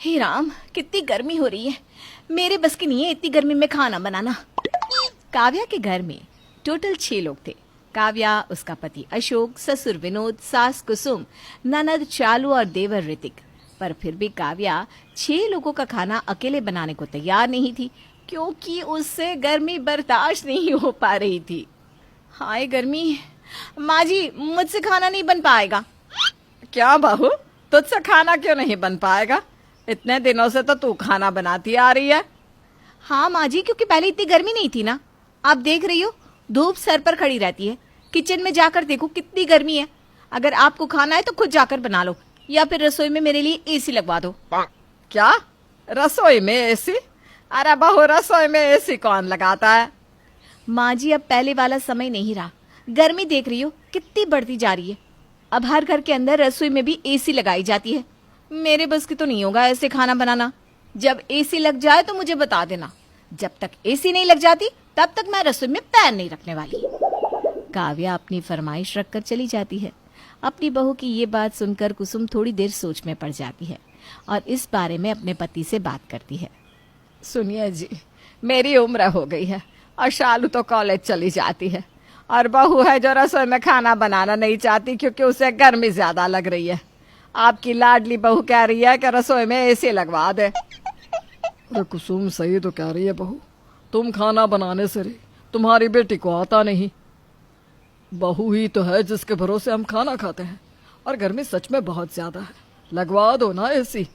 हे राम, कितनी गर्मी हो रही है। मेरे बस की नहीं है इतनी गर्मी में खाना बनाना। काव्या के घर में टोटल 6 लोग थे। काव्या, उसका पति अशोक, ससुर विनोद, सास कुसुम, ननद चालू और देवर ऋतिक। पर फिर भी काव्या 6 लोगों का खाना अकेले बनाने को तैयार नहीं थी, क्योंकि उससे गर्मी बर्दाश्त नहीं हो पा रही थी। हाय गर्मी, माँ जी मुझसे खाना नहीं बन पाएगा। क्या बहू, तुझसे खाना क्यों नहीं बन पाएगा? इतने दिनों से तो तू खाना बनाती आ रही है। हाँ माँ जी, क्योंकि पहले इतनी गर्मी नहीं थी ना। आप देख रही हो, धूप सर पर खड़ी रहती है। किचन में जाकर देखो कितनी गर्मी है। अगर आपको खाना है तो खुद जाकर बना लो, या फिर रसोई में मेरे लिए एसी लगवा दो। क्या रसोई में एसी? अरे बहू, रसोई में एसी कौन लगाता है? माँ जी, अब पहले वाला समय नहीं रहा। गर्मी देख रही हो कितनी बढ़ती जा रही है। अब हर घर के अंदर रसोई में भी एसी लगाई जाती है। मेरे बस की तो नहीं होगा ऐसे खाना बनाना। जब एसी लग जाए तो मुझे बता देना। जब तक एसी नहीं लग जाती तब तक मैं रसोई में पैर नहीं रखने वाली। काव्या अपनी फरमाइश रखकर चली जाती है। अपनी बहू की ये बात सुनकर कुसुम थोड़ी देर सोच में पड़ जाती है और इस बारे में अपने पति से बात करती है। सुनिए जी, मेरी उम्र हो गई है और शालू तो कॉलेज चली जाती है, और बहू है जो रसोई में खाना बनाना नहीं चाहती क्योंकि उसे गर्मी ज्यादा लग रही है। आपकी लाडली बहू कह रही है कि रसोई में एसी लगवा दे। अरे कुसुम, सही तो कह रही है बहू। तुम खाना बनाने से रही, तुम्हारी बेटी को आता नहीं। बहू ही तो है जिसके भरोसे हम खाना खाते हैं, और गर्मी सच में बहुत ज्यादा है। लगवा दो ना एसी।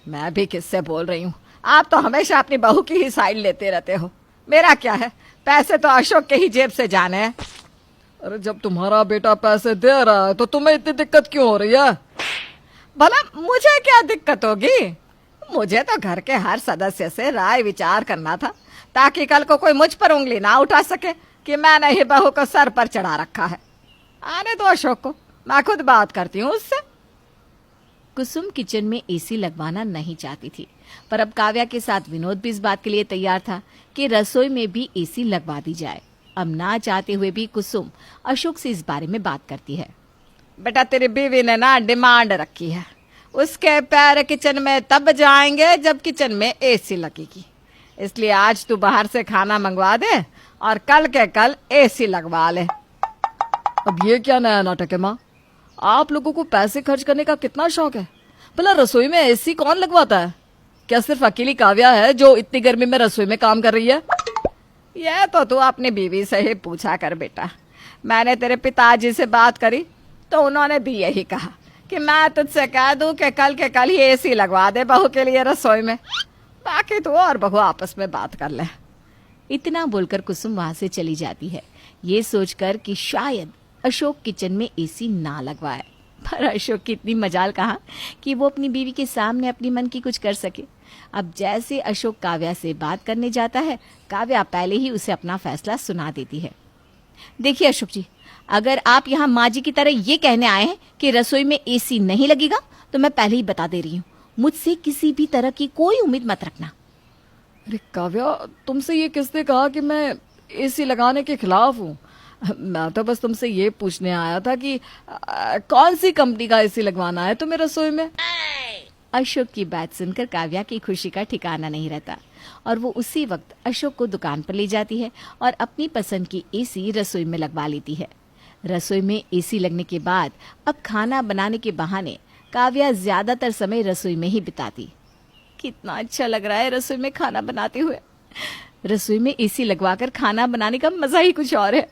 मैं भी किससे बोल रही हूँ? आप तो हमेशा अपनी बहू की ही साइड लेते रहते हो। मेरा क्या है, पैसे तो अशोक के ही जेब से जाने हैं। अरे जब तुम्हारा बेटा पैसे दे रहा है तो तुम्हें इतनी दिक्कत क्यों हो रही है? भला मुझे क्या दिक्कत होगी? मुझे तो घर के हर सदस्य से राय विचार करना था, ताकि कल को कोई मुझ पर उंगली ना उठा सके कि मैंने ही बहू को सर पर चढ़ा रखा है। आने दो अशोक को, मैं खुद बात करती हूँ उससे। कुसुम किचन में एसी लगवाना नहीं चाहती थी, पर अब काव्या के साथ विनोद भी इस बात के लिए तैयार था कि रसोई में भी एसी लगवा दी जाए। अब ना चाहते हुए भी कुसुम अशोक से इस बारे में बात करती है। बेटा, तेरी बीवी ने ना डिमांड रखी है। उसके पैर किचन में तब जाएंगे जब किचन में एसी लगेगी। इसलिए आज तू बाहर से खाना मंगवा दे और कल के कल एसी लगवा ले। अब ये क्या नया नाटक है माँ? आप लोगों को पैसे खर्च करने का कितना शौक है? भला रसोई में एसी कौन लगवाता है? क्या सिर्फ अकेली काव्या है जो इतनी गर्मी में रसोई में काम कर रही है? यह तो तू अपनी बीवी से ही पूछा कर बेटा। मैंने तेरे पिताजी से बात करी तो उन्होंने भी यही कहा कि मैं तुझसे कह दूं कि कल के कल ही एसी लगवा दे बहू के लिए रसोई में। बाकी तू और बहू आपस में बात कर ले। इतना बोलकर कुसुम वहां से चली जाती है, ये सोचकर कि शायद अशोक किचन में एसी ना लगवाए। पर अशोक की इतनी मजाल कहाँ कि वो अपनी बीवी के सामने अपनी मन की कुछ कर सके। अब जैसे अशोक काव्या से बात करने जाता है, काव्या पहले ही उसे अपना फैसला सुना देती है। देखिए अशोक जी, अगर आप यहाँ माँ जी की तरह ये कहने आए हैं कि रसोई में एसी नहीं लगेगा, तो मैं पहले ही बता दे रही हूँ, मुझसे किसी भी तरह की कोई उम्मीद मत रखना। अरे काव्या, तुमसे ये किसने कहा कि मैं एसी लगाने के खिलाफ हूँ? मैं तो बस तुमसे ये पूछने आया था कि कौन सी कंपनी का एसी लगवाना है तुम्हें रसोई में? अशोक की बात सुनकर काव्या की खुशी का ठिकाना नहीं रहता और वो उसी वक्त अशोक को दुकान पर ले जाती है और अपनी पसंद की एसी रसोई में लगवा लेती है। रसोई में एसी लगने के बाद अब खाना बनाने के बहाने काव्या ज्यादातर समय रसोई में ही बिताती। कितना अच्छा लग रहा है रसोई में खाना बनाते हुए। रसोई में एसी लगवाकर खाना बनाने का मजा ही कुछ और है।